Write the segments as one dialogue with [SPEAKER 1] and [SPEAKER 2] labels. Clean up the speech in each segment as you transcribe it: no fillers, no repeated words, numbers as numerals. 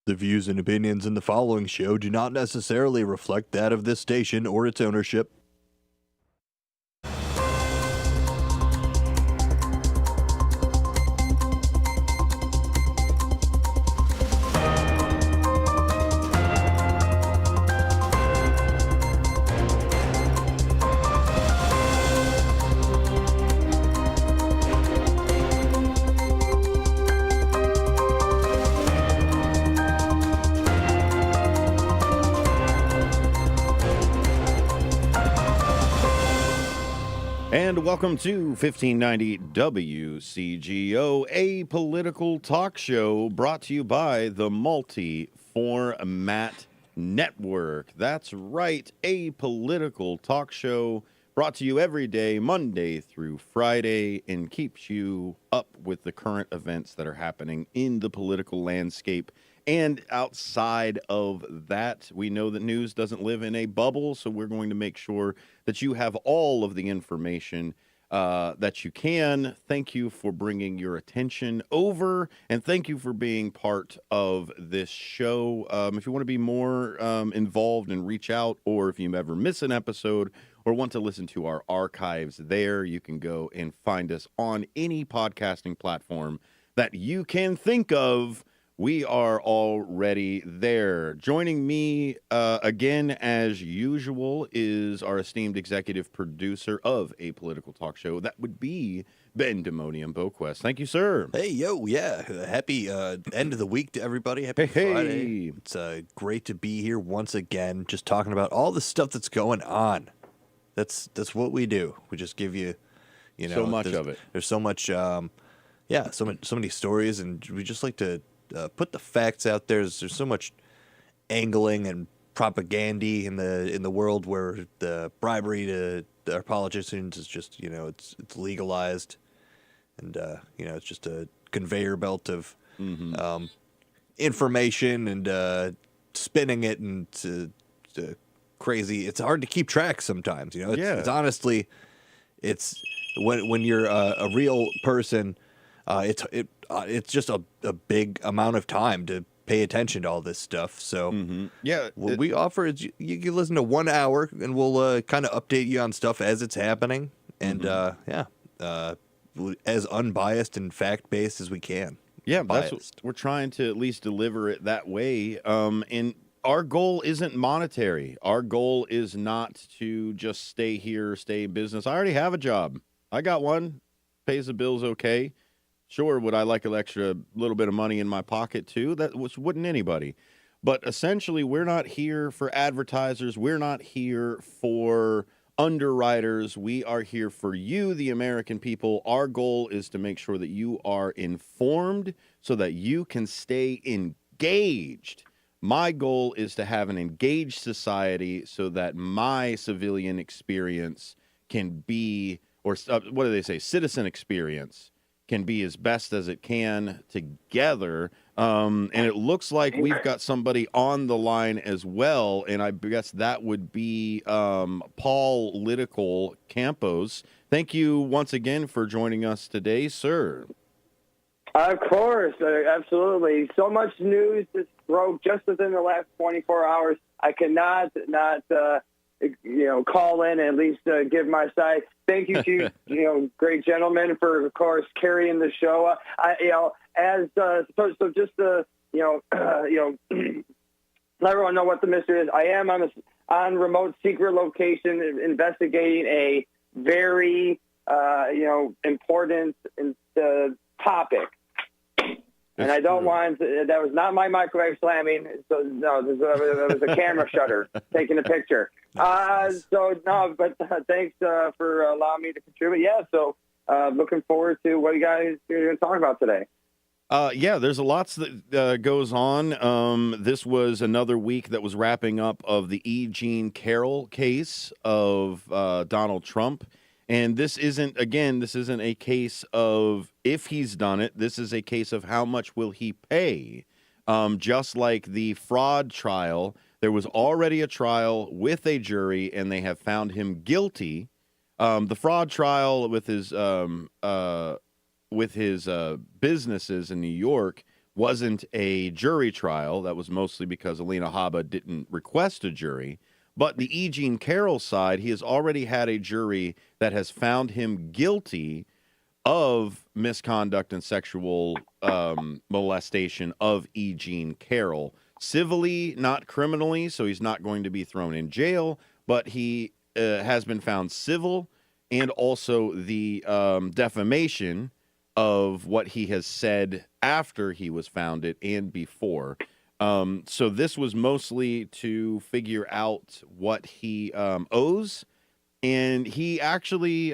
[SPEAKER 1] The views and opinions in the following show do not necessarily reflect that of this station or its ownership.
[SPEAKER 2] And welcome to 1590 WCGO, a political talk show brought to you by the Multi-Format Network. That's right, a political talk show brought to you every day, Monday through Friday, and keeps you up with the current events that are happening in the political landscape. And outside of that, we know that news doesn't live in a bubble, so we're going to make sure that you have all of the information that you can. Thank you for bringing your attention over, and thank you for being part of this show. If you want to be more involved and reach out, or if you ever miss an episode or want to listen to our archives there, you can go and find us on any podcasting platform that you can think of. We are already there. Joining me again, as usual, is our esteemed executive producer of a political talk show. That would be Ben Demonium Boquest. Thank you, sir.
[SPEAKER 1] Hey, yo, yeah. Happy end of the week to everybody. Happy Friday. It's great to be here once again, just talking about all the stuff that's going on. That's what we do. We just give you,
[SPEAKER 2] so much of it.
[SPEAKER 1] There's so much, so many stories, and we just like to put the facts out there. There's so much angling and propaganda in the world where the bribery to our politicians is just it's legalized, and it's just a conveyor belt of information and spinning it into crazy. It's hard to keep track sometimes. It's honestly, it's when you're a real person. It's just a big amount of time to pay attention to all this stuff. So what we offer is you can listen to 1 hour, and we'll kind of update you on stuff as it's happening, and as unbiased and fact based as we can.
[SPEAKER 2] Yeah, that's what we're trying to at least deliver it that way. And our goal isn't monetary. Our goal is not to just stay here, stay in business. I already have a job. I got one, pays the bills okay. Sure, would I like an extra little bit of money in my pocket too? Wouldn't anybody. But essentially, we're not here for advertisers. We're not here for underwriters. We are here for you, the American people. Our goal is to make sure that you are informed so that you can stay engaged. My goal is to have an engaged society so that my civilian experience can be, or what do they say, citizen experience, can be as best as it can together. And it looks like we've got somebody on the line as well, and I guess that would be Paul Lidicol Campos. Thank you once again for joining us today, sir.
[SPEAKER 3] Of course, absolutely. So much news just broke just within the last 24 hours. I cannot not call in and at least give my side. Thank you to great gentlemen for, of course, carrying the show. Just to let everyone know what the mystery is. I am on remote secret location investigating a very important topic. And I don't want that was not my microwave slamming. So no, that was a camera shutter taking a picture. Thanks for allowing me to contribute. Yeah, so looking forward to what you guys are going to talk about today.
[SPEAKER 2] There's a lot that goes on. This was another week that was wrapping up of the E. Jean Carroll case of Donald Trump. And this isn't a case of if he's done it. This is a case of how much will he pay. Just like the fraud trial, there was already a trial with a jury, and they have found him guilty. The fraud trial with his businesses in New York wasn't a jury trial. That was mostly because Alina Habba didn't request a jury. But the E. Jean Carroll side, he has already had a jury that has found him guilty of misconduct and sexual molestation of E. Jean Carroll. Civilly, not criminally, so he's not going to be thrown in jail, but he has been found civil, and also the defamation of what he has said after he was found and before. So this was mostly to figure out what he owes, and he actually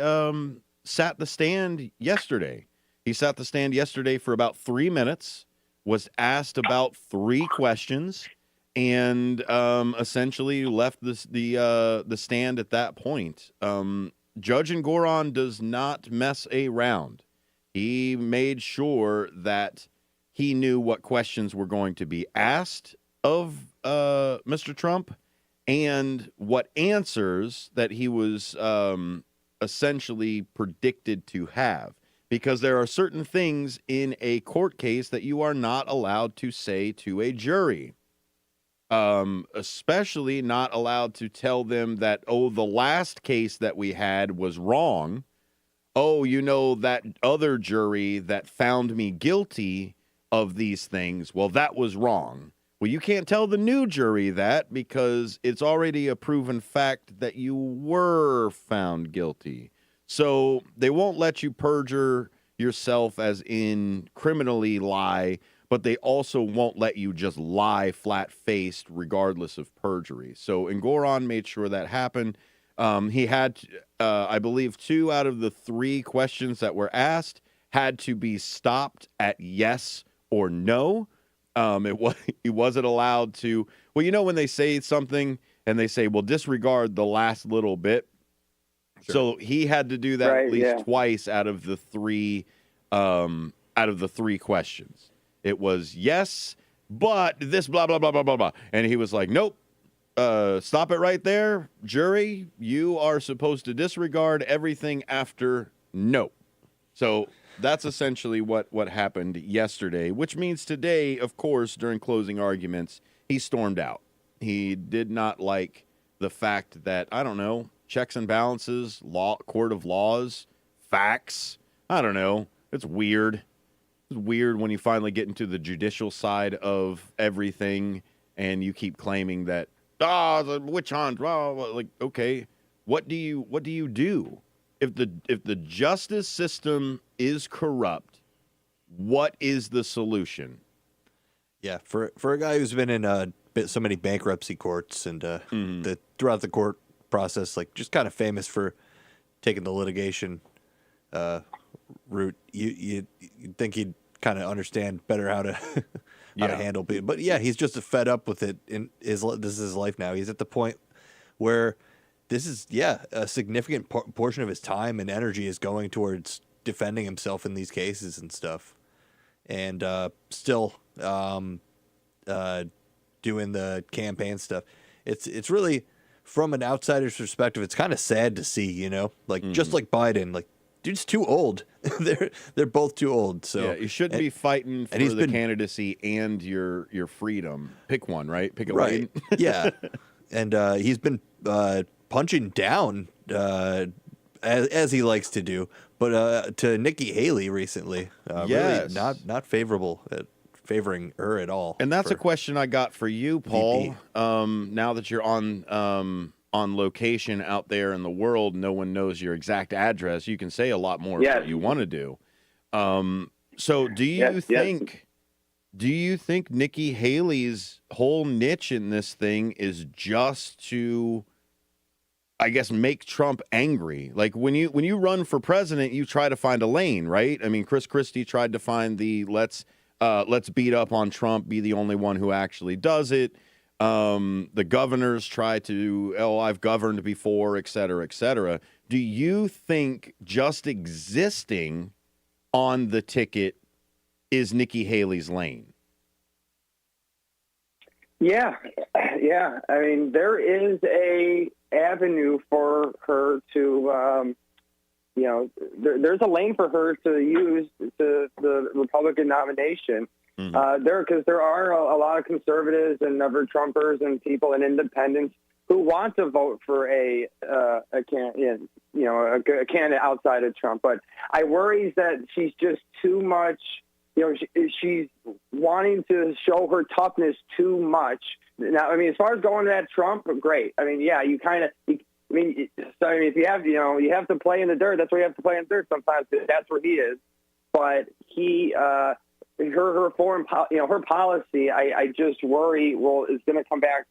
[SPEAKER 2] sat the stand yesterday. He sat the stand yesterday for about 3 minutes, was asked about 3 questions, and essentially left the stand at that point. Judge Engoron does not mess around. He made sure that he knew what questions were going to be asked of Mr. Trump and what answers that he was essentially predicted to have. Because there are certain things in a court case that you are not allowed to say to a jury. Especially not allowed to tell them that, oh, the last case that we had was wrong. Oh, you know, that other jury that found me guilty of these things, well, that was wrong. Well, you can't tell the new jury that because it's already a proven fact that you were found guilty. So they won't let you perjure yourself as in criminally lie, but they also won't let you just lie flat-faced regardless of perjury. So Engoron made sure that happened. He had, I believe, 2 out of the 3 questions that were asked had to be stopped at yes or no. He wasn't allowed to. Well, you know when they say something and they say, well, disregard the last little bit. Sure. So he had to do that at least twice out of the 3 questions. It was yes, but this blah blah blah blah blah blah, and he was like, nope. Stop it right there, jury. You are supposed to disregard everything after no. So that's essentially what happened yesterday, which means today, of course, during closing arguments, he stormed out. He did not like the fact that, I don't know, checks and balances, court of laws, facts. I don't know. It's weird. It's weird when you finally get into the judicial side of everything and you keep claiming that, the witch hunt, like, okay, what do you do? If the justice system is corrupt, what is the solution?
[SPEAKER 1] Yeah, for a guy who's been in so many bankruptcy courts and throughout the court process, like just kind of famous for taking the litigation route, you'd think he'd kind of understand better how to handle people. But yeah, he's just fed up with it. This is his life now. He's at the point where this is a significant portion of his time and energy is going towards defending himself in these cases and stuff, and still doing the campaign stuff. It's really, from an outsider's perspective, it's kind of sad to see, just like Biden, like, dude's too old. They're both too old. So
[SPEAKER 2] yeah, you shouldn't be fighting for the candidacy and your freedom. Pick one, right? Pick a lane.
[SPEAKER 1] Yeah, and he's been punching down as he likes to do, but to Nikki Haley recently, really not favorable at favoring her at all.
[SPEAKER 2] And that's a question I got for you, Paul. Now that you're on location out there in the world, no one knows your exact address. You can say a lot more of what you want to do. So do you think Nikki Haley's whole niche in this thing is just to, I guess, make Trump angry? Like when you run for president, you try to find a lane, right? I mean, Chris Christie tried to find the let's beat up on Trump, be the only one who actually does it. The governors try to, I've governed before, et cetera, et cetera. Do you think just existing on the ticket is Nikki Haley's lane?
[SPEAKER 3] Yeah. I mean, there is a avenue for her to, there's a lane for her to use the Republican nomination. Because there are a lot of conservatives and never Trumpers and people and independents who want to vote for a candidate outside of Trump. But I worry that she's just too much. She's wanting to show her toughness too much. Now, I mean, as far as going to that Trump, great. I mean, yeah, you kind of. If you have, you have to play in the dirt. That's where you have to play in the dirt sometimes. That's where he is. But her foreign, her policy, I just worry is going to come back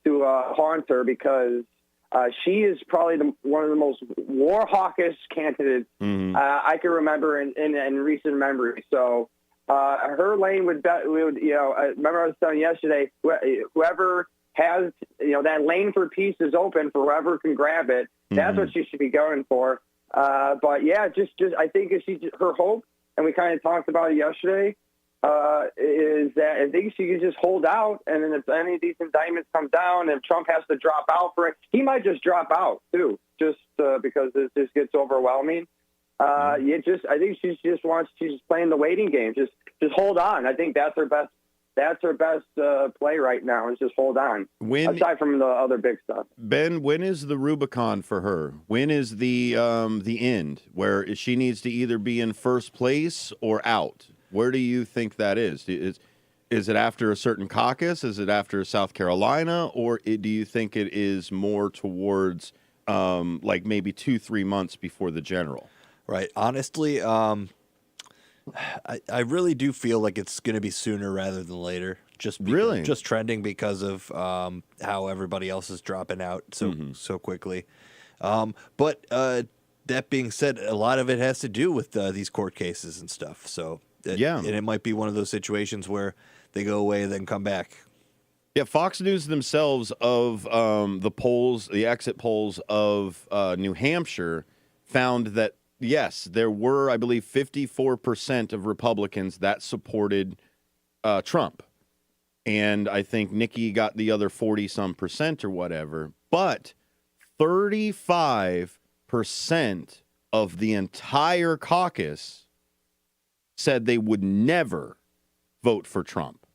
[SPEAKER 3] to haunt her because she is probably one of the most war hawkish candidates I can remember in recent memory. So her lane would, remember I was telling you yesterday, whoever has, that lane for peace is open for whoever can grab it. That's what she should be going for. But yeah, just I think her hope, and we kind of talked about it yesterday, is that I think she can just hold out, and then if any of these indictments come down and Trump has to drop out for it, he might just drop out too, just because it just gets overwhelming. I think she's just playing the waiting game. Just hold on. I think that's her best. That's her best play right now is just hold on. Aside from the other big stuff.
[SPEAKER 2] Ben, when is the Rubicon for her? When is the end where she needs to either be in first place or out? Where do you think that is? Is it after a certain caucus? Is it after South Carolina? Or do you think it is more towards like maybe 2-3 months before the general?
[SPEAKER 1] Right. Honestly, I really do feel like it's going to be sooner rather than later. Just trending because of how everybody else is dropping out so quickly. But that being said, a lot of it has to do with these court cases and stuff. So and it might be one of those situations where they go away and then come back.
[SPEAKER 2] Yeah, Fox News themselves of the exit polls of New Hampshire found that yes, there were, I believe, 54% of Republicans that supported Trump. And I think Nikki got the other 40-some% or whatever. But 35% of the entire caucus said they would never vote for Trump.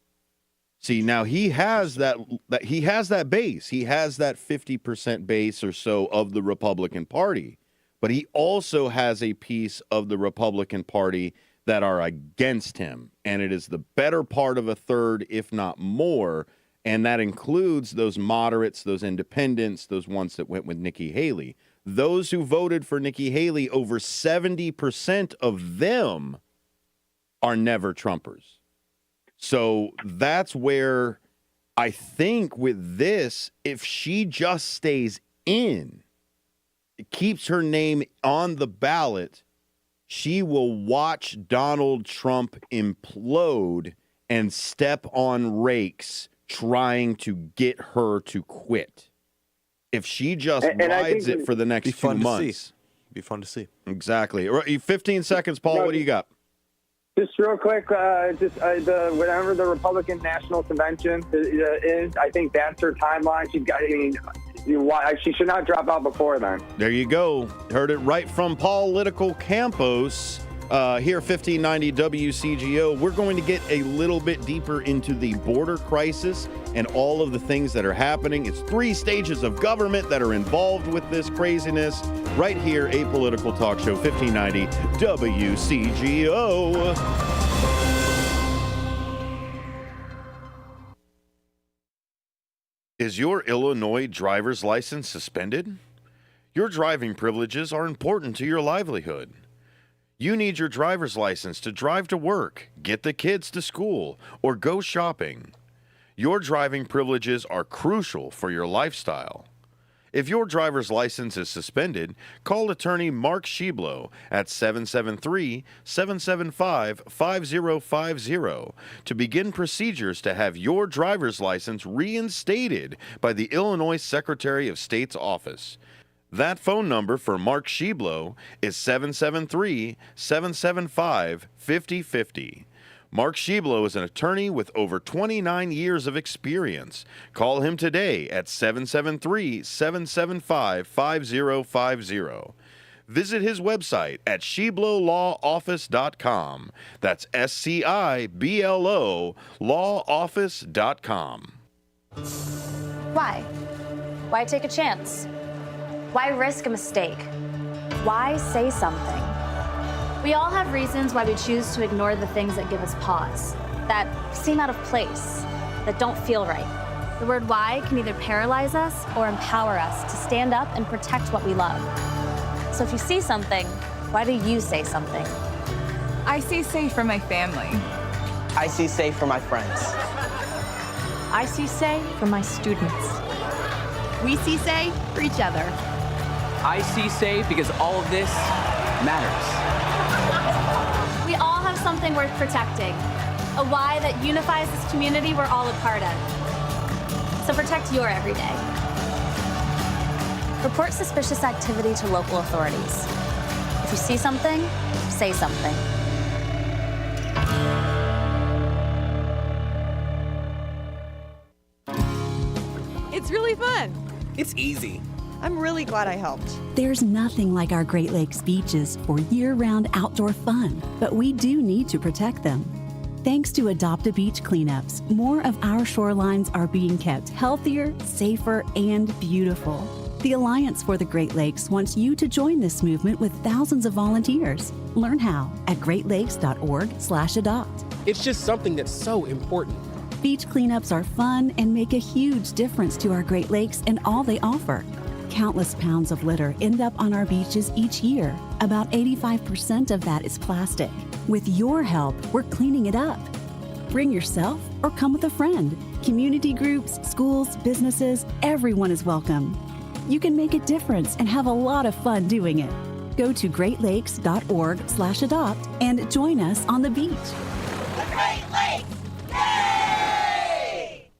[SPEAKER 2] See, now he has that base. He has that 50% base or so of the Republican Party. But he also has a piece of the Republican Party that are against him. And it is the better part of a third, if not more. And that includes those moderates, those independents, those ones that went with Nikki Haley. Those who voted for Nikki Haley, over 70% of them are never Trumpers. So that's where I think with this, if she just stays in, keeps her name on the ballot, she will watch Donald Trump implode and step on rakes trying to get her to quit. If she just rides it for the next 2 months.
[SPEAKER 1] Be fun to see.
[SPEAKER 2] Exactly. 15 seconds, Paul. What do you got?
[SPEAKER 3] Just real quick, whenever the Republican National Convention is, I think that's her timeline. She should not drop out before then.
[SPEAKER 2] There you go. Heard it right from Paul Political Campos. Here, 1590 WCGO. We're going to get a little bit deeper into the border crisis and all of the things that are happening. It's 3 stages of government that are involved with this craziness. Right here, a political talk show, 1590 WCGO. Is your Illinois driver's license suspended? Your driving privileges are important to your livelihood. You need your driver's license to drive to work, get the kids to school, or go shopping. Your driving privileges are crucial for your lifestyle. If your driver's license is suspended, call attorney Mark Sheblo at 773-775-5050 to begin procedures to have your driver's license reinstated by the Illinois Secretary of State's office. That phone number for Mark Sheblo is 773-775-5050. Mark Sheblo is an attorney with over 29 years of experience. Call him today at 773-775-5050. visit his website at shiblolawoffice.com. That's SCIBLO lawoffice.com.
[SPEAKER 4] Why? Why take a chance? Why risk a mistake? Why say something? We all have reasons why we choose to ignore the things that give us pause, that seem out of place, that don't feel right. The word why can either paralyze us or empower us to stand up and protect what we love. So if you see something, why do you say something?
[SPEAKER 5] I see safe for my family.
[SPEAKER 6] I see safe for my friends.
[SPEAKER 4] I see say for my students.
[SPEAKER 7] We see say for each other.
[SPEAKER 8] I see say because all of this matters.
[SPEAKER 4] We all have something worth protecting, a why that unifies this community we're all a part of. So protect your everyday. Report suspicious activity to local authorities. If you see something, say something.
[SPEAKER 7] It's really fun.
[SPEAKER 9] It's easy.
[SPEAKER 7] I'm really glad I helped.
[SPEAKER 10] There's nothing like our Great Lakes beaches for year-round outdoor fun, but we do need to protect them. Thanks to Adopt a Beach cleanups, more of our shorelines are being kept healthier, safer, and beautiful. The Alliance for the Great Lakes wants you to join this movement with thousands of volunteers. Learn how at greatlakes.org/adopt.
[SPEAKER 9] It's just something that's so important.
[SPEAKER 10] Beach cleanups are fun and make a huge difference to our Great Lakes and all they offer. Countless pounds of litter end up on our beaches each year. About 85% of that is plastic. With your help, we're cleaning it up. Bring yourself or come with a friend. Community groups, schools, businesses, everyone is welcome. You can make a difference and have a lot of fun doing it. Go to greatlakes.org/adopt and join us on the beach.
[SPEAKER 11] The Great Lakes! Yay!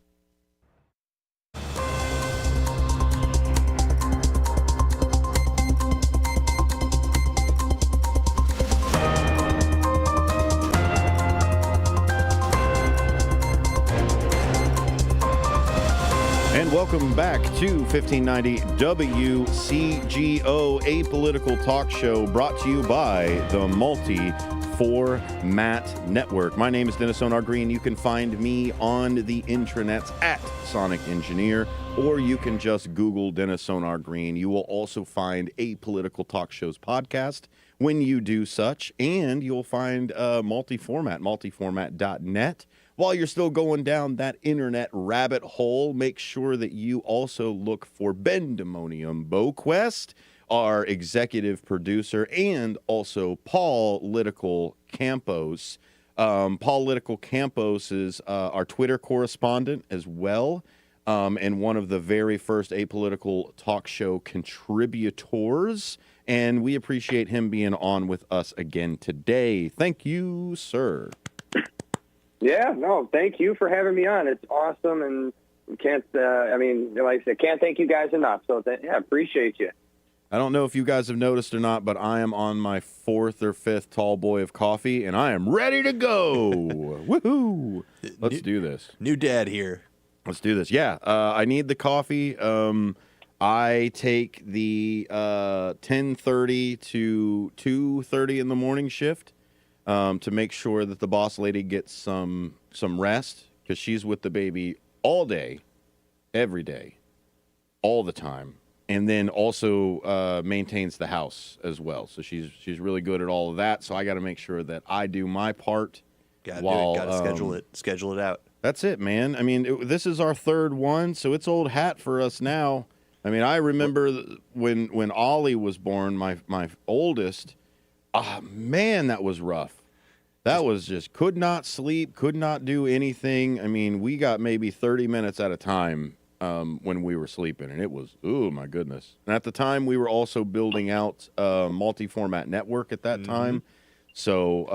[SPEAKER 2] And welcome back to 1590 WCGO, a political talk show brought to you by the Multi-Format Network. My name is Dennis Sonar Green. You can find me on the intranets at Sonic Engineer, or you can just Google Dennis Sonar Green. You will also find a political talk shows podcast when you do such, and you'll find multiformat, multiformat.net. While you're still going down that internet rabbit hole, make sure that you also look for Bendemonium Boquest, our executive producer, and also Paul Lytical Campos. Paul Lytical Campos is our Twitter correspondent as well, and one of the very first apolitical talk show contributors. And we appreciate him being on with us again today. Thank you, sir.
[SPEAKER 3] Yeah, no, thank you for having me on. It's awesome, and can't, like I said, can't thank you guys enough. So, appreciate you.
[SPEAKER 2] I don't know if you guys have noticed or not, but I am on my 4th or 5th tall boy of coffee, and I am ready to go. Woohoo! Let's do this.
[SPEAKER 1] New dad here.
[SPEAKER 2] Let's do this. Yeah, I need the coffee. I take the 10:30 to 2:30 in the morning shift. To make sure that the boss lady gets some rest, because she's with the baby all day, every day, all the time, and then also maintains the house as well. So she's really good at all of that. So I got to make sure that I do my part.
[SPEAKER 1] Got to schedule it out.
[SPEAKER 2] That's it, man. I mean, this is our 3rd one, so it's old hat for us now. I mean, I remember when Ollie was born, my oldest. Ah, man, that was rough. That was just could not sleep, could not do anything. I mean, we got maybe 30 minutes at a time when we were sleeping, and it was, oh, my goodness. And at the time, we were also building out a multi-format network at that time. So,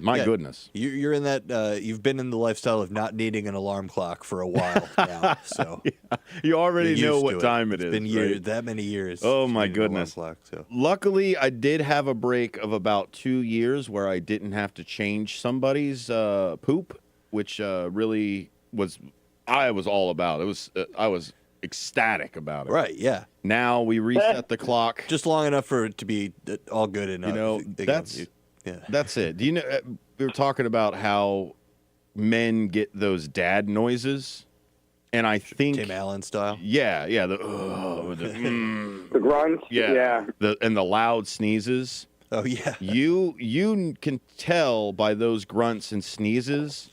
[SPEAKER 2] my goodness.
[SPEAKER 1] You're in that, you've been in the lifestyle of not needing an alarm clock for a while now. So
[SPEAKER 2] yeah, you already know what time it is.
[SPEAKER 1] It's been years, that many years.
[SPEAKER 2] Oh, my goodness.
[SPEAKER 1] Clock, so.
[SPEAKER 2] Luckily, I did have a break of about 2 years where I didn't have to change somebody's poop, which really was, I was all about. It was, I was ecstatic about it.
[SPEAKER 1] Right, yeah.
[SPEAKER 2] Now we reset the clock.
[SPEAKER 1] Just long enough for it to be all good and
[SPEAKER 2] that's it. Do you know we were talking about how men get those dad noises, and I think
[SPEAKER 1] Tim Allen style.
[SPEAKER 2] Yeah, the
[SPEAKER 3] the grunts. Yeah.
[SPEAKER 2] The loud sneezes.
[SPEAKER 1] Oh yeah.
[SPEAKER 2] You can tell by those grunts and sneezes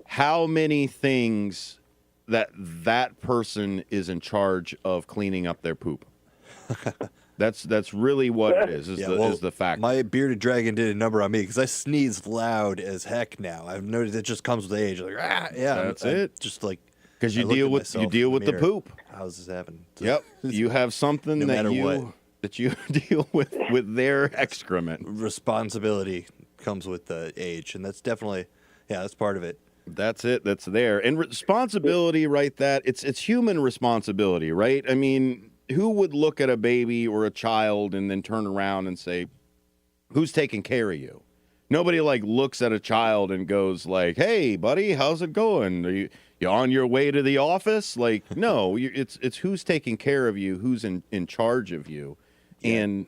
[SPEAKER 2] how many things that person is in charge of cleaning up their poop. That's really what it is. Is the fact.
[SPEAKER 1] My bearded dragon did a number on me because I sneeze loud as heck now. I've noticed it just comes with age. Like
[SPEAKER 2] that's it.
[SPEAKER 1] Just like
[SPEAKER 2] because you deal with the poop.
[SPEAKER 1] How's this happen?
[SPEAKER 2] Yep. You have something
[SPEAKER 1] no
[SPEAKER 2] that you deal with their excrement.
[SPEAKER 1] Responsibility comes with the age, and that's definitely that's part of it.
[SPEAKER 2] That's it. That's there. And responsibility, right? It's human responsibility, right? I mean, who would look at a baby or a child and then turn around and say, "Who's taking care of you?" Nobody looks at a child and goes like, "Hey, buddy, how's it going? Are you on your way to the office?" No, it's who's taking care of you, who's in charge of you, and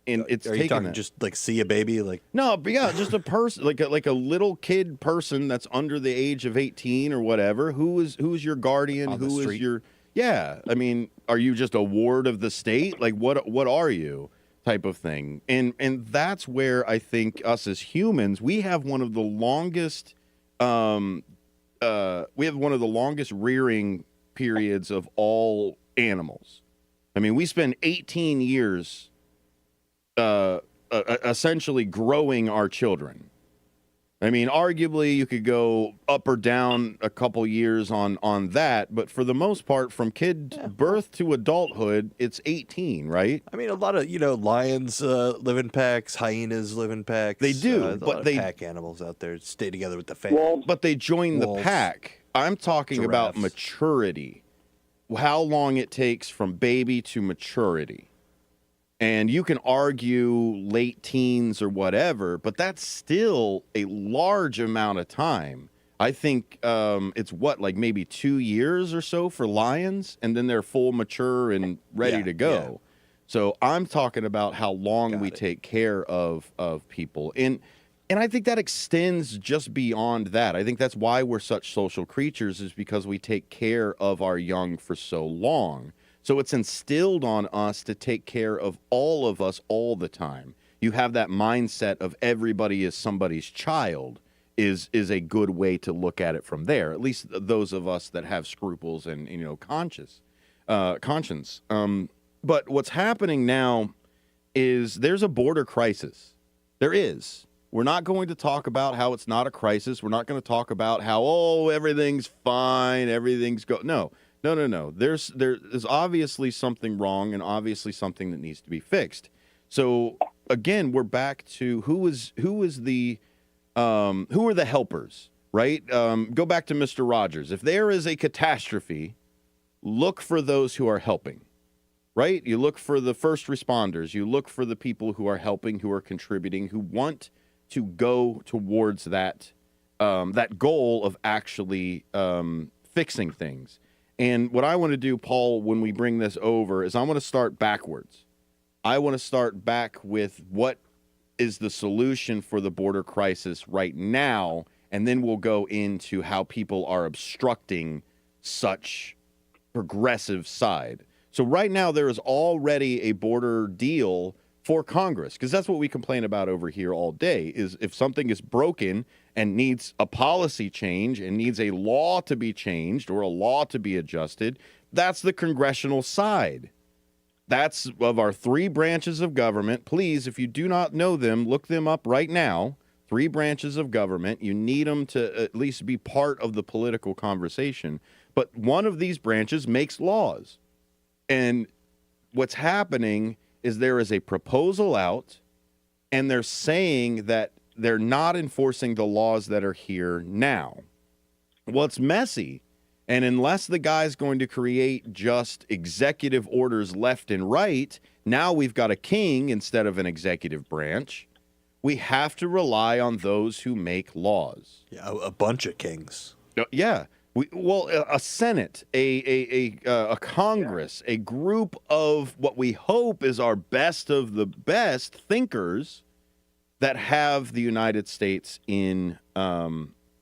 [SPEAKER 2] it's
[SPEAKER 1] are you talking just see a baby
[SPEAKER 2] no, but just a person like a little kid person that's under the age of 18 or whatever. Who's your guardian? Who is your I mean, are you just a ward of the state? What are you? Type of thing. And that's where I think us as humans, we have one of the longest rearing periods of all animals. I mean, we spend 18 years essentially growing our children. I mean, arguably you could go up or down a couple years on that, but for the most part, from birth to adulthood, it's 18, right?
[SPEAKER 1] I mean, a lot of lions live in packs, hyenas live in packs.
[SPEAKER 2] They do,
[SPEAKER 1] but
[SPEAKER 2] they
[SPEAKER 1] pack animals out there stay together with the family.
[SPEAKER 3] Well,
[SPEAKER 2] but they join the pack. I'm talking about maturity, how long it takes from baby to maturity. And you can argue late teens or whatever, but that's still a large amount of time. I think it's maybe 2 years or so for lions, and then they're full mature and ready to go. Yeah. So I'm talking about how long we take care of people. And I think that extends just beyond that. I think that's why we're such social creatures, is because we take care of our young for so long. So it's instilled on us to take care of all of us all the time. You have that mindset of everybody is somebody's child is a good way to look at it from there. At least those of us that have scruples and conscience. But what's happening now is there's a border crisis. There is. We're not going to talk about how it's not a crisis. We're not going to talk about how everything's fine, everything's No. There's obviously something wrong and obviously something that needs to be fixed. So again, we're back to who are the helpers, right? Go back to Mr. Rogers. If there is a catastrophe, look for those who are helping, right? You look for the first responders. You look for the people who are helping, who are contributing, who want to go towards that goal of actually fixing things. And what I want to do, Paul, when we bring this over, is I want to start backwards. I want to start back with what is the solution for the border crisis right now, and then we'll go into how people are obstructing such progressive side. So right now there is already a border deal for Congress, because that's what we complain about over here all day, is if something is broken and needs a policy change and needs a law to be changed or a law to be adjusted, that's the congressional side. That's of our three branches of government. Please, if you do not know them, look them up right now. 3 branches of government. You need them to at least be part of the political conversation. But one of these branches makes laws. And what's happening is there is a proposal out, and they're saying that they're not enforcing the laws that are here now. Well, it's messy. And unless the guy's going to create just executive orders left and right, now we've got a king instead of an executive branch. We have to rely on those who make laws.
[SPEAKER 1] Yeah, a bunch of kings.
[SPEAKER 2] Yeah. A Senate, a Congress, a group of what we hope is our best of the best thinkers that have the United States in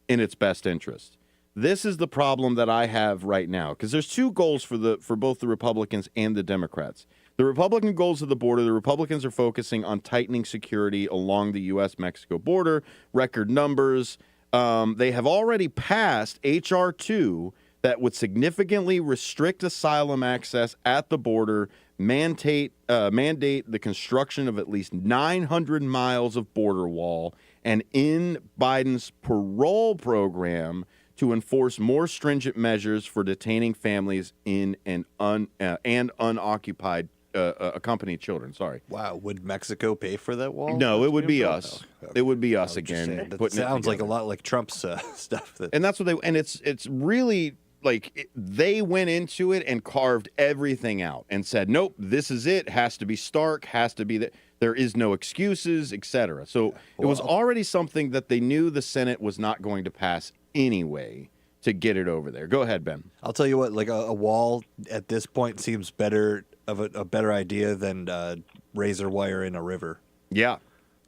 [SPEAKER 2] its best interest. This is the problem that I have right now, because there's two goals for both the Republicans and the Democrats. The Republican goals of the border, the Republicans are focusing on tightening security along the U.S.-Mexico border, record numbers. They have already passed H.R. 2 that would significantly restrict asylum access at the border, mandate the construction of at least 900 miles of border wall, and in Biden's parole program to enforce more stringent measures for detaining families in and unoccupied accompanied children. Sorry.
[SPEAKER 1] Wow. Would Mexico pay for that wall?
[SPEAKER 2] No, it would be us.
[SPEAKER 1] Oh, okay.
[SPEAKER 2] It would be us again.
[SPEAKER 1] That sounds like a lot like Trump's stuff.
[SPEAKER 2] And that's what it's really like they went into it and carved everything out and said, nope, this is it. Has to be stark. Has to be that. There is no excuses, etc. So it was already something that they knew the Senate was not going to pass anyway to get it over there. Go ahead, Ben.
[SPEAKER 1] I'll tell you what, like a wall at this point seems better of a better idea than razor wire in a river.
[SPEAKER 2] Yeah.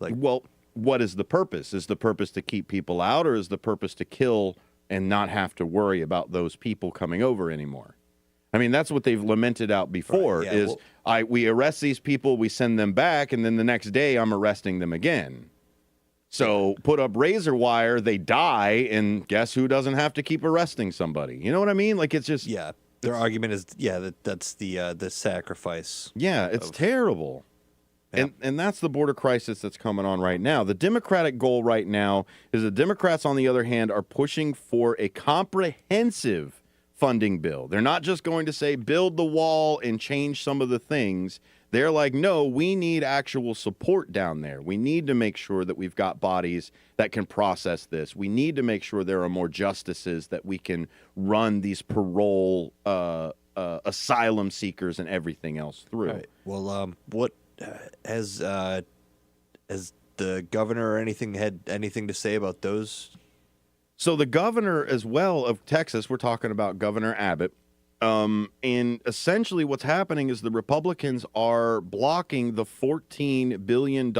[SPEAKER 2] Well, what is the purpose? Is the purpose to keep people out, or is the purpose to kill and not have to worry about those people coming over anymore? I mean, that's what they've lamented out before, right, yeah, we arrest these people, we send them back, and then the next day I'm arresting them again. So put up razor wire, they die, and guess who doesn't have to keep arresting somebody? You know what I mean? Like, it's just...
[SPEAKER 1] Yeah, their argument is, that's the sacrifice.
[SPEAKER 2] Yeah, it's terrible. Yeah. And that's the border crisis that's coming on right now. The Democratic goal right now is the Democrats, on the other hand, are pushing for a comprehensive funding bill. They're not just going to say build the wall and change some of the things. They're like, no, we need actual support down there. We need to make sure that we've got bodies that can process this. We need to make sure there are more justices that we can run these parole asylum seekers and everything else through.
[SPEAKER 1] Right. Well, what has the governor or anything had anything to say about those?
[SPEAKER 2] So the governor as well of Texas, we're talking about Governor Abbott, and essentially what's happening is the Republicans are blocking the $14 billion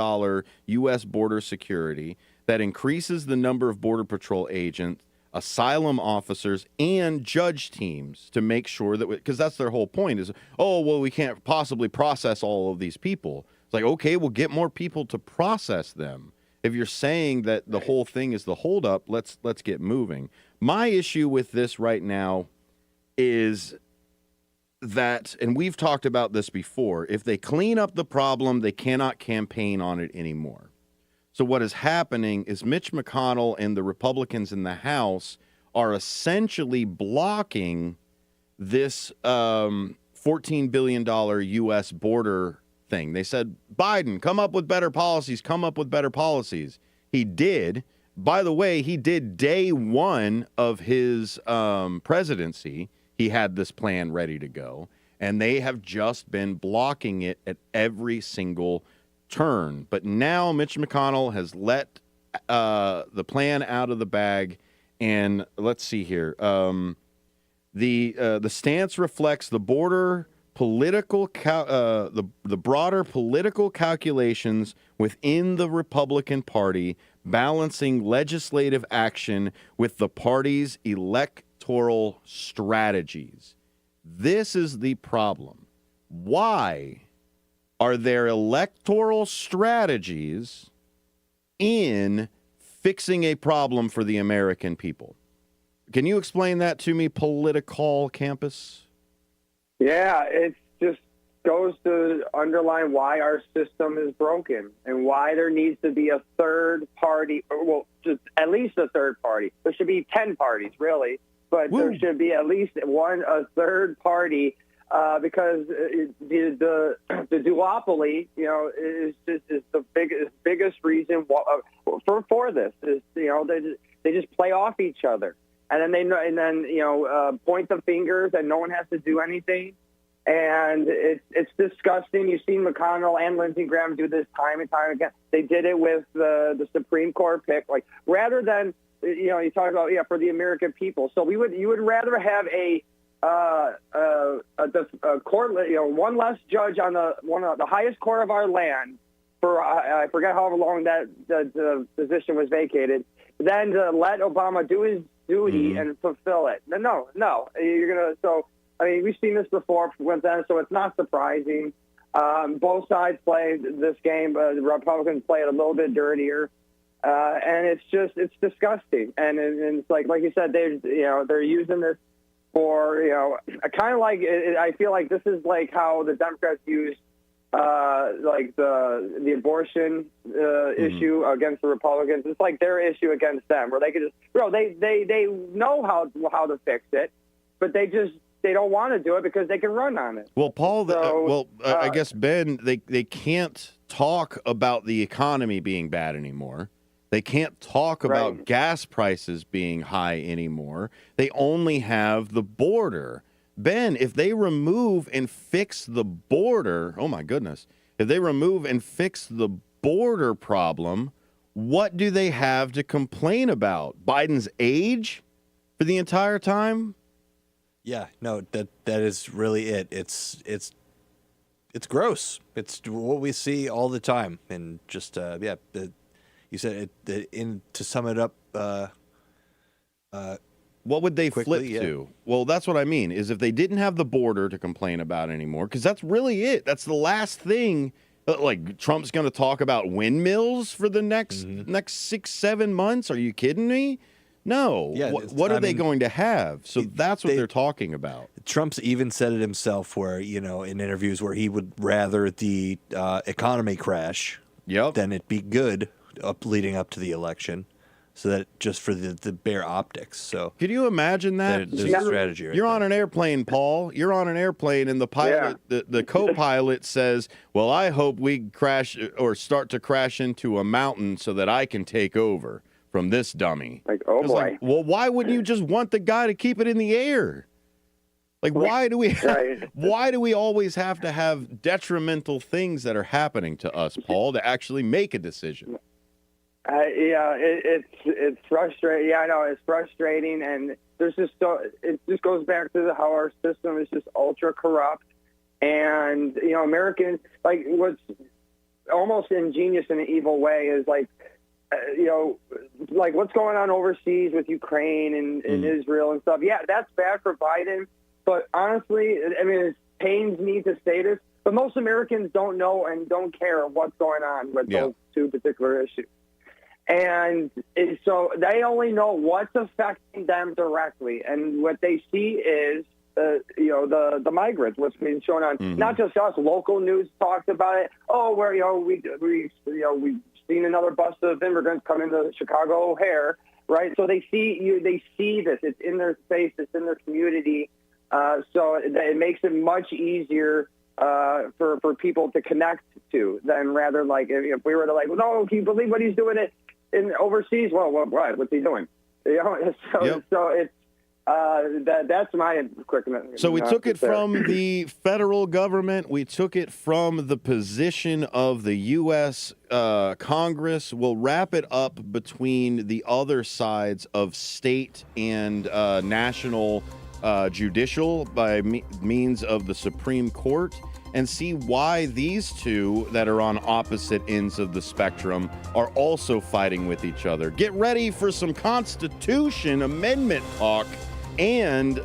[SPEAKER 2] U.S. border security that increases the number of Border Patrol agents, asylum officers, and judge teams to make sure that, because that's their whole point is, oh, well, we can't possibly process all of these people. It's like, okay, we'll get more people to process them. If you're saying that the whole thing is the holdup, let's get moving. My issue with this right now is that, and we've talked about this before, if they clean up the problem, they cannot campaign on it anymore. So what is happening is Mitch McConnell and the Republicans in the House are essentially blocking this $14 billion U.S. border thing. They said, Biden, come up with better policies, come up with better policies. He did. By the way, he did day one of his presidency. He had this plan ready to go, and they have just been blocking it at every single turn. But now Mitch McConnell has let the plan out of the bag, and let's see here. The stance reflects the broader political calculations within the Republican Party, balancing legislative action with the party's electoral strategies. This is the problem. Why are there electoral strategies in fixing a problem for the American people? Can you explain that to me, Political Campus?
[SPEAKER 3] Yeah, it just goes to underline why our system is broken and why there needs to be a third party, well, just at least a third party. There should be 10 parties, really, but there should be at least a third party because the duopoly, is the biggest reason for this is, they just play off each other. And then point the fingers and no one has to do anything. And it's disgusting. You've seen McConnell and Lindsey Graham do this time and time again. They did it with the Supreme Court pick. Like, rather than you talk about for the American people. So you would rather have a court, one less judge on the highest court of our land for I forget however long that the position was vacated, than to let Obama do his duty and fulfill it. No, you're gonna. So I mean, we've seen this before with them, so it's not surprising. Both sides play this game. The Republicans play it a little bit dirtier, and it's disgusting. And it's like you said, they're using this for kind of like I feel like this is like how the Democrats use like the abortion issue against the Republicans. It's like their issue against them, where they could just they know how to fix it, but they don't want to do it because they can run on it.
[SPEAKER 2] Well, Paul, I guess, Ben, they can't talk about the economy being bad anymore. They can't talk about gas prices being high anymore. They only have the border. Ben, if they remove and fix the border, oh my goodness, if they remove and fix the border problem, what do they have to complain about? Biden's age for the entire time?
[SPEAKER 1] Yeah, no, that is really it. It's gross. It's what we see all the time, and just you said it. To sum it up,
[SPEAKER 2] what would they
[SPEAKER 1] quickly,
[SPEAKER 2] flip to? Well, that's what I mean. Is if they didn't have the border to complain about anymore, because that's really it. That's the last thing. Like Trump's going to talk about windmills for the next 6-7 months. Are you kidding me? No.
[SPEAKER 1] Yeah,
[SPEAKER 2] what are they going to have? So that's what they're talking about.
[SPEAKER 1] Trump's even said it himself, where in interviews where he would rather the economy crash than it be good leading up to the election, so that just for the bare optics. So
[SPEAKER 2] could you imagine that?
[SPEAKER 1] There's a strategy.
[SPEAKER 2] You're on an airplane, Paul. You're on an airplane, and the pilot, the co-pilot says, "Well, I hope we crash or start to crash into a mountain so that I can take over from this dummy."
[SPEAKER 3] Like, oh boy.
[SPEAKER 2] Like, well, why wouldn't you just want the guy to keep it in the air? Like, why do we always have to have detrimental things that are happening to us, Paul, to actually make a decision?
[SPEAKER 3] It's frustrating. Yeah, I know it's frustrating, and there's it just goes back to how our system is just ultra corrupt, and Americans, like, what's almost ingenious in an evil way is like what's going on overseas with Ukraine and Israel and stuff. Yeah, that's bad for Biden, but honestly, I mean, it pains me to say this, but most Americans don't know and don't care what's going on with those two particular issues. And so they only know what's affecting them directly, and what they see is, the migrants. What's being shown on not just us. Local news talks about it. Oh, where we've seen another bus of immigrants come into Chicago O'Hare, right? So they see this. It's in their space. It's in their community. So it makes it much easier for people to connect to than rather like if we were to like, no, can you believe what he's doing in overseas? Well, what's he doing? So it's that's my quick.
[SPEAKER 2] So we took it from the federal government. We took it from the position of the U.S. Congress. We'll wrap it up between the other sides of state and national judicial by means of the Supreme Court, and see why these two that are on opposite ends of the spectrum are also fighting with each other. Get ready for some Constitution Amendment talk and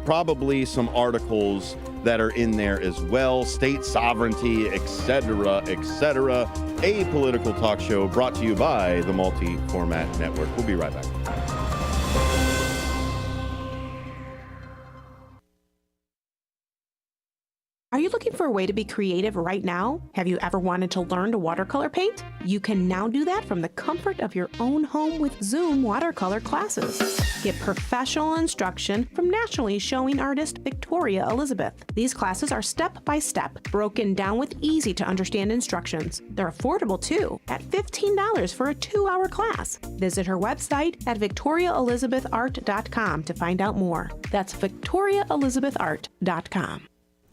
[SPEAKER 2] probably some articles that are in there as well. State sovereignty, etc., etc. A political talk show brought to you by the Multi-Format Network. We'll be right back.
[SPEAKER 12] Are you looking for a way to be creative right now? Have you ever wanted to learn to watercolor paint? You can now do that from the comfort of your own home with Zoom watercolor classes. Get professional instruction from nationally showing artist Victoria Elizabeth. These classes are step-by-step, broken down with easy-to-understand instructions. They're affordable, too, at $15 for a 2-hour class. Visit her website at victoriaelizabethart.com to find out more. That's victoriaelizabethart.com.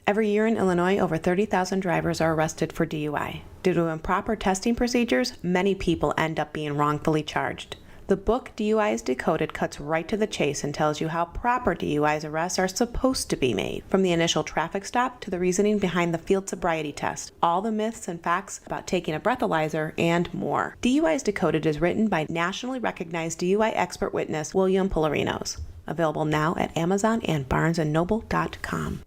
[SPEAKER 13] Every year in Illinois, over 30,000 drivers are arrested for DUI. Due to improper testing procedures, many people end up being wrongfully charged. The book DUIs Decoded cuts right to the chase and tells you how proper DUIs arrests are supposed to be made, from the initial traffic stop to the reasoning behind the field sobriety test, all the myths and facts about taking a breathalyzer, and more. DUIs Decoded is written by nationally recognized DUI expert witness William Polarinos. Available now at Amazon and BarnesandNoble.com.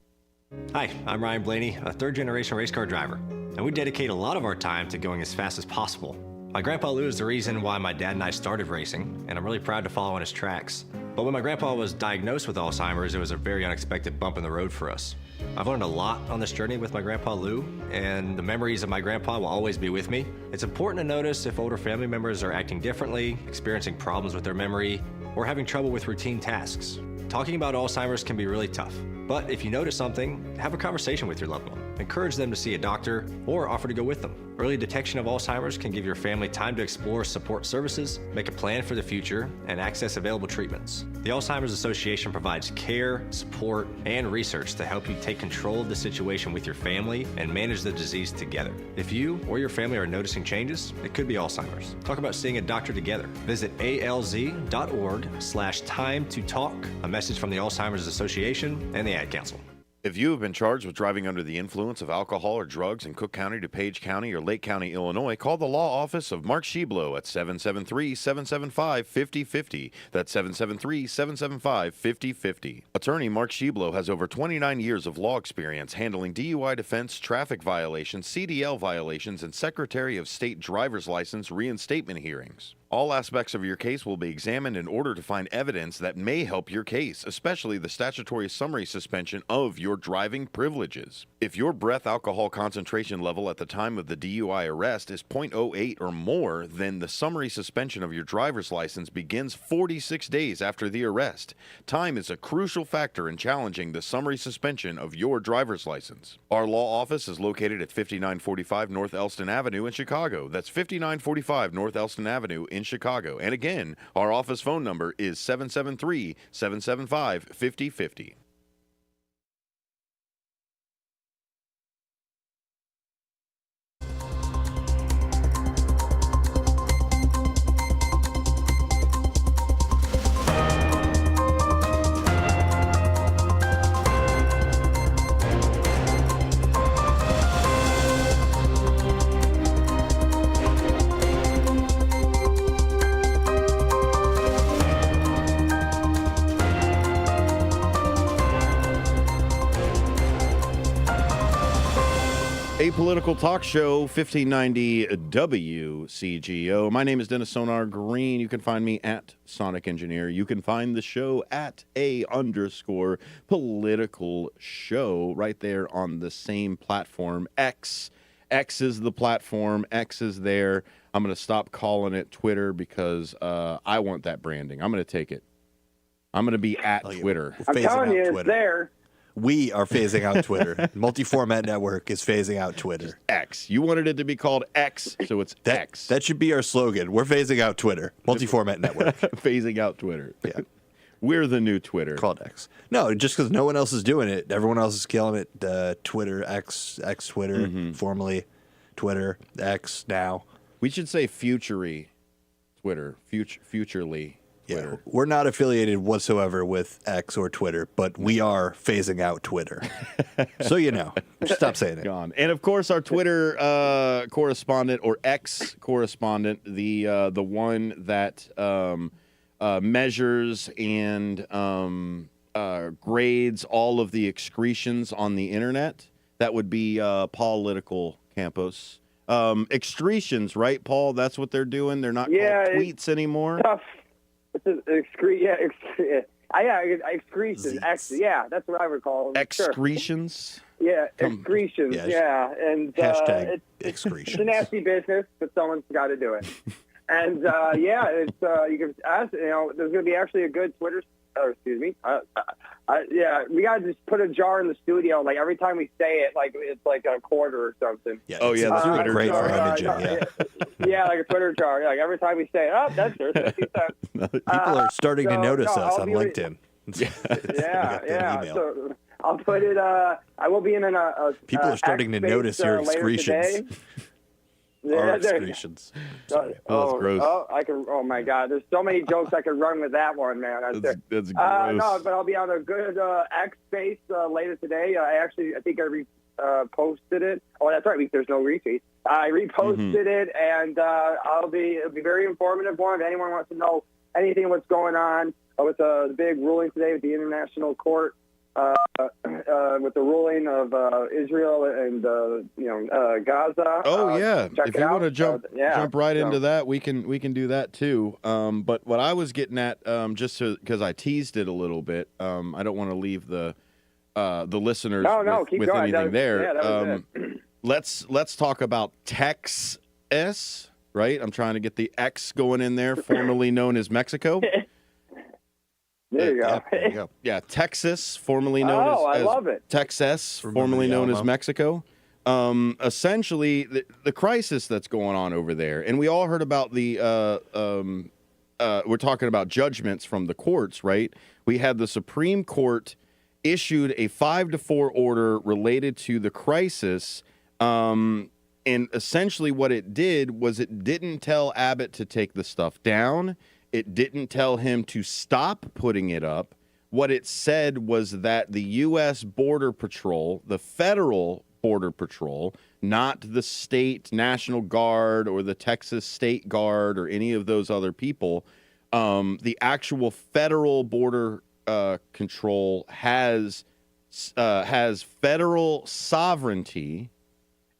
[SPEAKER 14] Hi, I'm Ryan Blaney, a third-generation race car driver, and we dedicate a lot of our time to going as fast as possible. My grandpa Lou is the reason why my dad and I started racing, and I'm really proud to follow in his tracks. But when my grandpa was diagnosed with Alzheimer's, it was a very unexpected bump in the road for us. I've learned a lot on this journey with my grandpa Lou, and the memories of my grandpa will always be with me. It's important to notice if older family members are acting differently, experiencing problems with their memory, or having trouble with routine tasks. Talking about Alzheimer's can be really tough, but if you notice something, have a conversation with your loved one. Encourage them to see a doctor or offer to go with them. Early detection of Alzheimer's can give your family time to explore support services, make a plan for the future, and access available treatments. The Alzheimer's Association provides care, support, and research to help you take control of the situation with your family and manage the disease together. If you or your family are noticing changes, it could be Alzheimer's. Talk about seeing a doctor together. Visit alz.org/time to talk. A message from the Alzheimer's Association and the Ad Council.
[SPEAKER 2] If you have been charged with driving under the influence of alcohol or drugs in Cook County, DuPage County, or Lake County, Illinois, call the law office of Mark Sheblow at 773-775-5050. That's 773-775-5050. Attorney Mark Sheblow has over 29 years of law experience handling DUI defense, traffic violations, CDL violations, and Secretary of State driver's license reinstatement hearings. All aspects of your case will be examined in order to find evidence that may help your case, especially the statutory summary suspension of your driving privileges. If your breath alcohol concentration level at the time of the DUI arrest is 0.08 or more, then the summary suspension of your driver's license begins 46 days after the arrest. Time is a crucial factor in challenging the summary suspension of your driver's license. Our law office is located at 5945 North Elston Avenue in Chicago. That's 5945 North Elston Avenue in Chicago. And again, our office phone number is 773-775-5050. Apolitical Talk Show, 1590 WCGO. My name is Dennis Sonar Green. You can find me at Sonic Engineer. You can find the show at _political show right there on the same platform, X. X is the platform. X is there. I'm going to stop calling it Twitter because I want that branding. I'm going to take it. I'm going to be at Twitter.
[SPEAKER 3] I'm telling you, it's there.
[SPEAKER 1] We are phasing out Twitter. Multi-Format Network is phasing out Twitter.
[SPEAKER 2] X. You wanted it to be called X, so it's X.
[SPEAKER 1] That should be our slogan. We're phasing out Twitter. Multi-Format Network.
[SPEAKER 2] Phasing out Twitter.
[SPEAKER 1] Yeah.
[SPEAKER 2] We're the new Twitter.
[SPEAKER 1] Called X. No, just because no one else is doing it. Everyone else is killing it. Twitter, X Twitter, formerly Twitter, X now.
[SPEAKER 2] We should say futury Twitter. Futurely. Twitter.
[SPEAKER 1] Yeah, we're not affiliated whatsoever with X or Twitter, but we are phasing out Twitter. So you know, stop saying it.
[SPEAKER 2] Gone. And of course, our Twitter correspondent or X correspondent, the one that measures and grades all of the excretions on the internet. That would be Paul Political Campos. Excretions, right, Paul? That's what they're doing. They're not called tweets anymore.
[SPEAKER 3] Tough. Excretions. Yeah, that's what I would call them.
[SPEAKER 2] Excretions?
[SPEAKER 3] Sure. Yeah, excretions. Yeah. And
[SPEAKER 1] hashtag excretions.
[SPEAKER 3] It's a nasty business, but someone's got to do it. And it's you can ask. There's going to be actually a good Twitter. Excuse me. We got to just put a jar in the studio. Like every time we say it, like it's like a quarter or something.
[SPEAKER 1] Yeah. Oh yeah, that's really great for imaging.
[SPEAKER 3] Yeah, like a Twitter jar. Like every time we say it, that's yours. 50 cents.
[SPEAKER 1] People are starting to notice us on LinkedIn.
[SPEAKER 3] Yeah. So I'll put it. I will be in a.
[SPEAKER 1] People are starting to notice your excretions.
[SPEAKER 3] Yeah,
[SPEAKER 1] excretions.
[SPEAKER 2] That's gross.
[SPEAKER 3] Oh my God! There's so many jokes I could run with that one, man.
[SPEAKER 2] That's gross.
[SPEAKER 3] No, but I'll be on a good X space later today. I think I posted it. Oh, that's right. There's no retweet. I reposted it, and it'll be a very informative one. If anyone wants to know anything what's going on with the big ruling today with the International Court, with the ruling of Israel and Gaza.
[SPEAKER 2] Oh yeah, if you want to jump right into
[SPEAKER 3] that,
[SPEAKER 2] we can do that too. But what I was getting at, just because I teased it a little bit, I don't want to leave the listeners with anything there. Let's talk about Texas, right? I'm trying to get the X going in there, formerly known as Mexico.
[SPEAKER 3] There you go.
[SPEAKER 1] There you go.
[SPEAKER 2] Yeah, Texas, formerly known as
[SPEAKER 3] I love it.
[SPEAKER 2] Texas, formerly known as Mexico. Essentially, the crisis that's going on over there, and we all heard about we're talking about judgments from the courts, right? We had the Supreme Court issued a 5-4 order related to the crisis, and essentially what it did was it didn't tell Abbott to take the stuff down. It didn't tell him to stop putting it up. What it said was that the U.S. Border Patrol, the federal Border Patrol, not the state National Guard or the Texas State Guard or any of those other people, the actual federal border control has federal sovereignty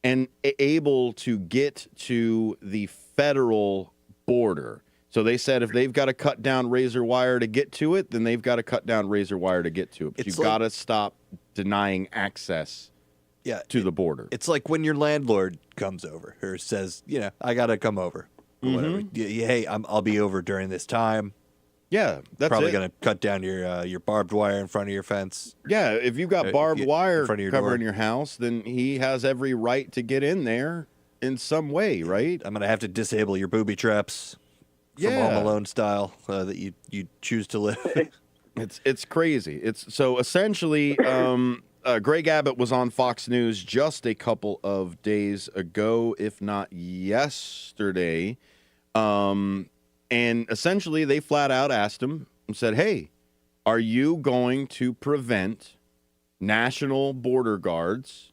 [SPEAKER 2] and able to get to the federal border. So they said if they've got to cut down razor wire to get to it, then they've got to cut down razor wire to get to it. But you've got to stop denying access to the border.
[SPEAKER 1] It's like when your landlord comes over or says, I got to come over. Or whatever. Hey, I'll be over during this time.
[SPEAKER 2] Yeah, that's
[SPEAKER 1] probably going to cut down your barbed wire in front of your fence.
[SPEAKER 2] Yeah, if you've got barbed wire covering
[SPEAKER 1] door.
[SPEAKER 2] your house, then he has every right to get in there in some way, right?
[SPEAKER 1] I'm going to have to disable your booby traps. From Home Alone style that you choose to live.
[SPEAKER 2] It's crazy. So essentially, Greg Abbott was on Fox News just a couple of days ago, if not yesterday, and essentially they flat out asked him and said, "Hey, are you going to prevent national border guards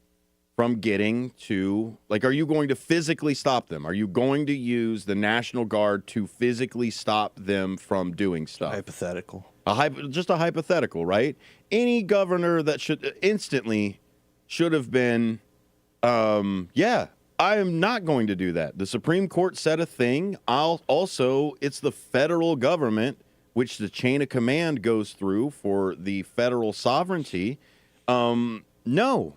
[SPEAKER 2] from getting to, are you going to physically stop them? Are you going to use the National Guard to physically stop them from doing stuff?"
[SPEAKER 1] Hypothetical.
[SPEAKER 2] Just a hypothetical, right? Any governor that should have been, I am not going to do that. The Supreme Court said a thing. It's the federal government, which the chain of command goes through for the federal sovereignty. No.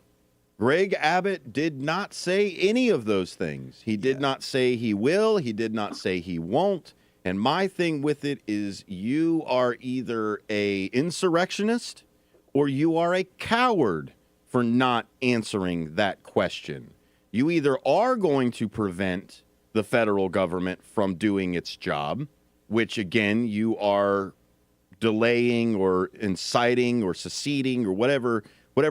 [SPEAKER 2] Greg Abbott did not say any of those things. He did not say he will. He did not say he won't. And my thing with it is you are either a insurrectionist or you are a coward for not answering that question. You either are going to prevent the federal government from doing its job, which, again, you are delaying or inciting or seceding or whatever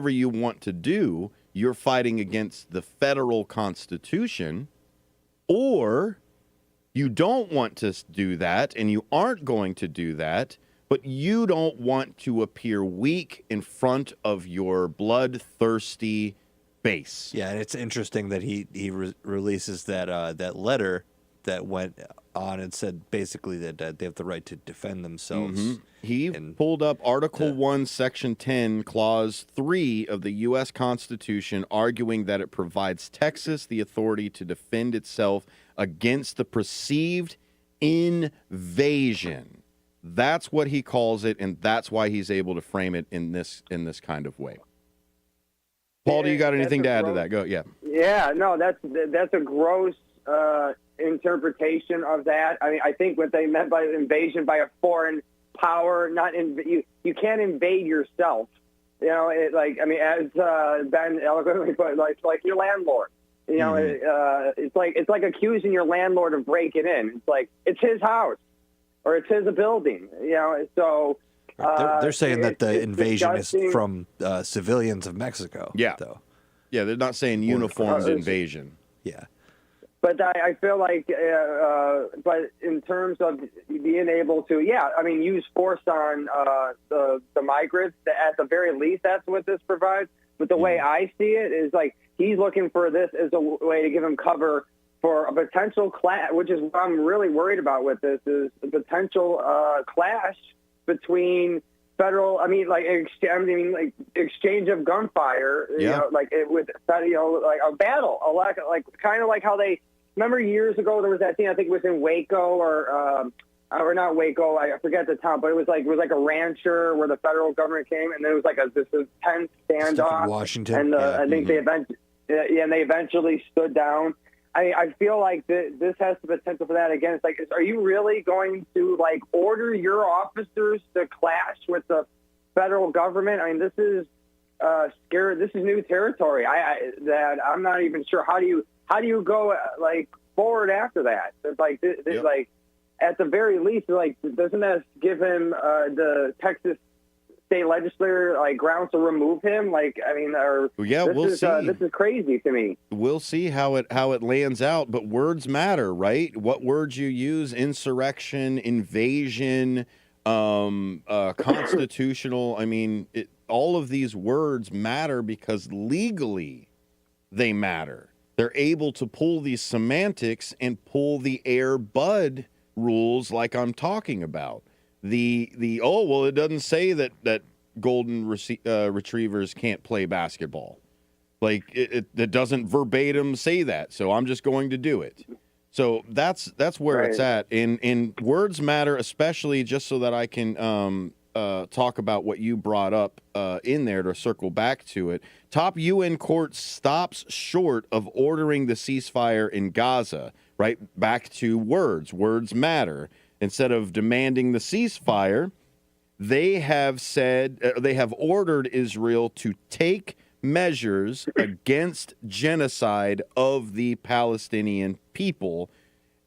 [SPEAKER 2] you want to do. You're fighting against the federal Constitution, or you don't want to do that and you aren't going to do that, but you don't want to appear weak in front of your bloodthirsty base.
[SPEAKER 1] Yeah, and it's interesting that he releases that letter that went on and said basically that they have the right to defend themselves.
[SPEAKER 2] He pulled up Article 1, Section 10, Clause 3 of the U.S. Constitution, arguing that it provides Texas the authority to defend itself against the perceived invasion. That's what he calls it, and that's why he's able to frame it in this kind of way. Paul, do you got anything to add to that? Go, yeah.
[SPEAKER 3] Yeah, no, that's a gross interpretation of that. I mean, I think what they meant by invasion by a foreign power, you can't invade yourself. As Ben eloquently put, like your landlord. It's like accusing your landlord of breaking in. It's like it's his house or it's his building. So
[SPEAKER 1] they're saying that the invasion is from civilians of Mexico.
[SPEAKER 2] Yeah,
[SPEAKER 1] though.
[SPEAKER 2] Yeah, they're not saying uniformed invasion.
[SPEAKER 1] Yeah.
[SPEAKER 3] But I feel like, but in terms of being able to, use force on the migrants, at the very least, that's what this provides. But the way I see it is like he's looking for this as a way to give him cover for a potential clash, which is what I'm really worried about with this, is the potential clash between exchange of gunfire, like a battle, kind of like how they. Remember years ago there was that thing, I think it was in Waco or not Waco, I forget the town, but it was like a rancher where the federal government came, and there was like this intense standoff.
[SPEAKER 1] Washington,
[SPEAKER 3] and I think they eventually stood down. I feel like this has the potential for that again. It's like, are you really going to order your officers to clash with the federal government? I mean, this is scary. This is new territory. That I'm not even sure how do you go forward after that? It's like like at the very least, doesn't that give him the Texas state legislature grounds to remove him?
[SPEAKER 2] We'll see.
[SPEAKER 3] This is crazy to me.
[SPEAKER 2] We'll see how it lands out. But words matter, right? What words you use: insurrection, invasion, constitutional. I mean, all of these words matter because legally they matter. They're able to pull these semantics and pull the Air Bud rules like I'm talking about. It doesn't say that golden retrievers can't play basketball. It doesn't verbatim say that, so I'm just going to do it. So that's where it's at. And words matter, especially just so that I can talk about what you brought up in there to circle back to it. Top UN court stops short of ordering the ceasefire in Gaza. Right back to words. Words matter. Instead of demanding the ceasefire, they have ordered Israel to take measures against genocide of the Palestinian people.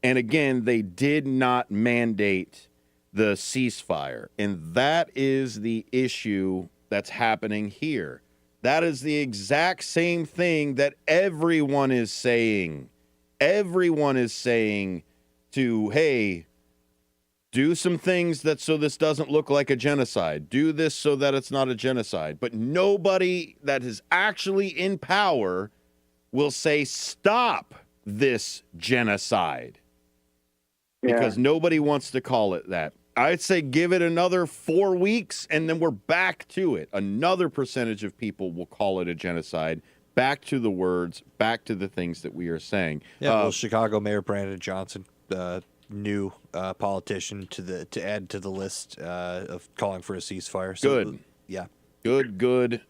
[SPEAKER 2] And again, they did not mandate the ceasefire. And that is the issue that's happening here. That is the exact same thing that everyone is saying. Everyone is saying to, hey, do some things so this doesn't look like a genocide. Do this so that it's not a genocide. But nobody that is actually in power will say, stop this genocide. Because nobody wants to call it that. I'd say give it another 4 weeks, and then we're back to it. Another percentage of people will call it a genocide. Back to the words, back to the things that we are saying.
[SPEAKER 1] Yeah, Chicago Mayor Brandon Johnson, new politician to add to the list of calling for a ceasefire. So,
[SPEAKER 2] good.
[SPEAKER 1] Yeah.
[SPEAKER 2] Good.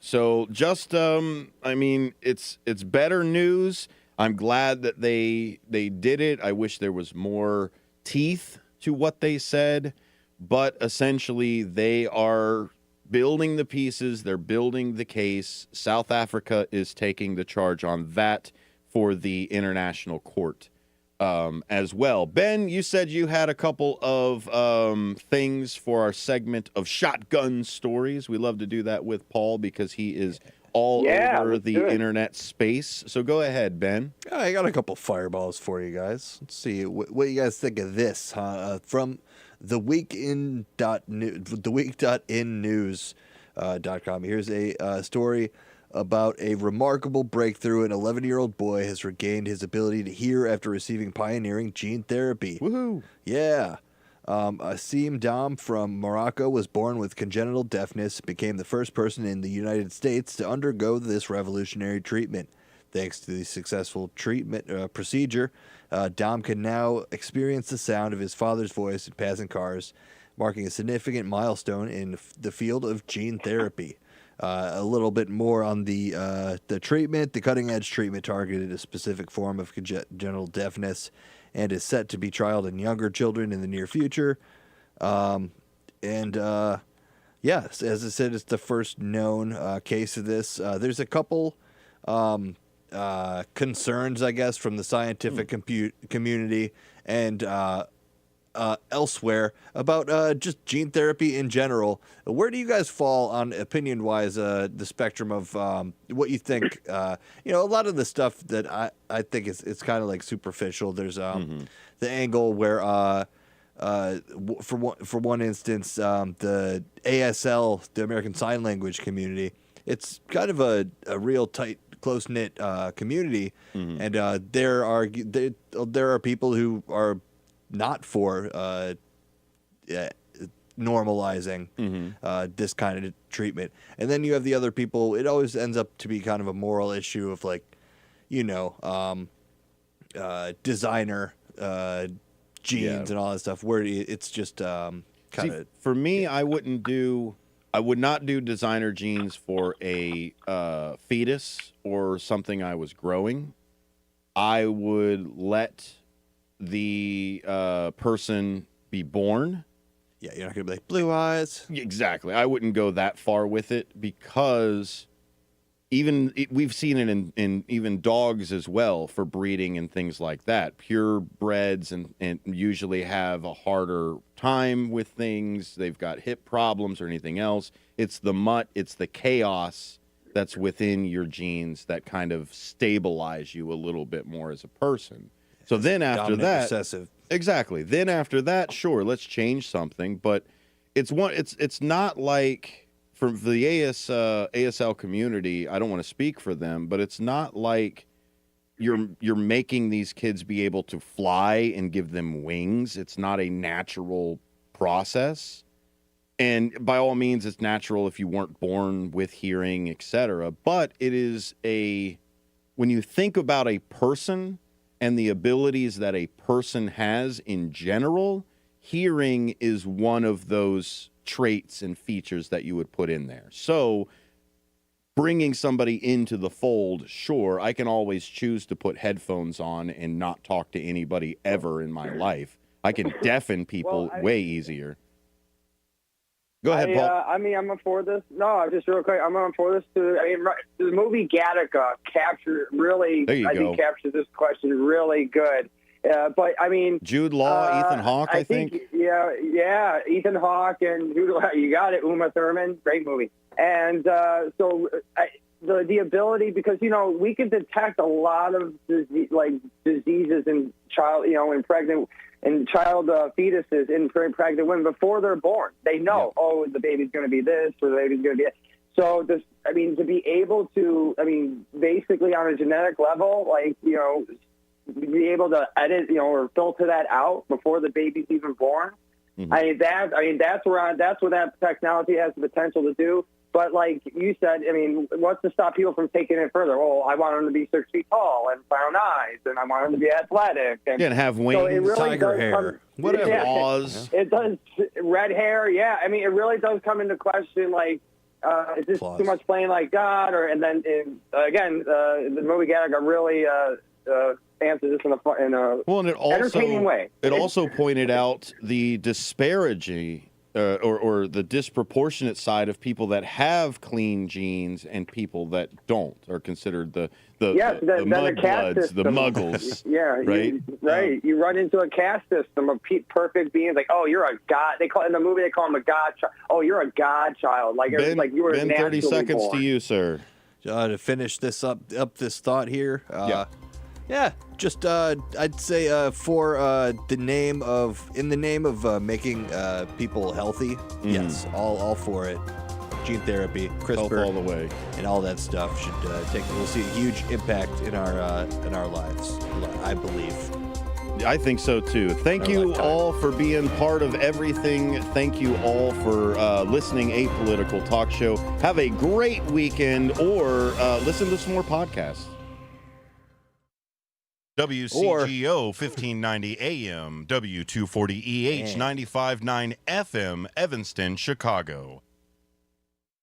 [SPEAKER 2] So just, it's better news. I'm glad that they did it. I wish there was more teeth to what they said, but essentially they are building the pieces. They're building the case. South Africa is taking the charge on that for the international court as well. Ben, you said you had a couple of things for our segment of shotgun stories. We love to do that with Paul because he is all over the internet space. So go ahead, Ben.
[SPEAKER 1] I got a couple fireballs for you guys. Let's see what you guys think of this. From theweek.innews.com. Here's a story about a remarkable breakthrough. An 11-year-old boy has regained his ability to hear after receiving pioneering gene therapy.
[SPEAKER 2] Woohoo!
[SPEAKER 1] Yeah. Asim Dam from Morocco was born with congenital deafness, became the first person in the United States to undergo this revolutionary treatment. Thanks to the successful treatment procedure, Dam can now experience the sound of his father's voice in passing cars, marking a significant milestone in the field of gene therapy. A little bit more on the treatment. The cutting-edge treatment targeted a specific form of congenital deafness and is set to be trialed in younger children in the near future. Yes, as I said, it's the first known case of this. There's a couple concerns, I guess, from the scientific community, and elsewhere about just gene therapy in general. Where do you guys fall on opinion-wise the spectrum of what you think? A lot of the stuff that I think it's kind of like superficial. There's the angle where for one instance, the ASL, the American Sign Language community, it's kind of a real tight, close-knit community, and there are people who are not for normalizing this kind of treatment, and then you have the other people. It always ends up to be kind of a moral issue of like, designer genes and all that stuff, where it's just kind of.
[SPEAKER 2] For me, I would not do designer genes for a fetus or something I was growing. I would let the person be born.
[SPEAKER 1] Yeah, you're not going to be like blue eyes.
[SPEAKER 2] Exactly. I wouldn't go that far with it because we've seen it in even dogs as well for breeding and things like that. Purebreds and usually have a harder time with things. They've got hip problems or anything else. It's the mutt, it's the chaos that's within your genes that kind of stabilize you a little bit more as a person. So then after that,
[SPEAKER 1] recessive.
[SPEAKER 2] Exactly. Then after that, sure, let's change something. But it's not like for the ASL community. I don't want to speak for them, but it's not like you're making these kids be able to fly and give them wings. It's not a natural process. And by all means, it's natural if you weren't born with hearing, etc. But it is when you think about a person and the abilities that a person has in general, hearing is one of those traits and features that you would put in there. So bringing somebody into the fold, sure, I can always choose to put headphones on and not talk to anybody ever in my life. I can deafen people way easier. Go ahead, Paul.
[SPEAKER 3] I'm for this. No, just real quick. I'm for this too. The movie Gattaca captures this question really good. But I mean,
[SPEAKER 2] Jude Law, Ethan Hawke, I think.
[SPEAKER 3] Yeah, Ethan Hawke and Jude Law. You got it. Uma Thurman, great movie. And the ability, because we can detect a lot of diseases in child, in pregnant. And child fetuses in pregnant women before they're born. They know, the baby's going to be this or the baby's going to be that. So to be able to, basically on a genetic level, be able to edit, or filter that out before the baby's even born. Mm-hmm. That's where that technology has the potential to do. But like you said, what's to stop people from taking it further? Oh, I want them to be 6 feet tall and brown eyes, and I want them to be athletic. And
[SPEAKER 2] have wings,
[SPEAKER 3] so it really
[SPEAKER 1] tiger hair.
[SPEAKER 2] Whatever. Claws.
[SPEAKER 3] It does. Red hair, yeah. It really does come into question, is this
[SPEAKER 1] claws.
[SPEAKER 3] Too much playing like God? The movie Gattaca really answers this in a entertaining way.
[SPEAKER 2] It also pointed out the disparity or the disproportionate side of people that have clean genes and people that don't are considered the mudbloods, the muggles.
[SPEAKER 3] Yeah,
[SPEAKER 2] right.
[SPEAKER 3] You run into a caste system of perfect beings. Like, oh, you're a god. In the movie they call him a god. Oh, you're a god child. You were
[SPEAKER 2] Ben, 30 seconds
[SPEAKER 3] born.
[SPEAKER 2] to you, sir.
[SPEAKER 1] To finish this up this thought here. Just I'd say in the name of making people healthy. Yes, all for it. Gene therapy, CRISPR,
[SPEAKER 2] all the way,
[SPEAKER 1] and all that stuff should we'll see a huge impact in our lives. I believe.
[SPEAKER 2] I think so too. Thank you all for being part of everything. Thank you all for listening. Apolitical Talk Show. Have a great weekend, or listen to some more podcasts.
[SPEAKER 15] WCGO 1590 AM, W240EH 95.9 FM, Evanston, Chicago.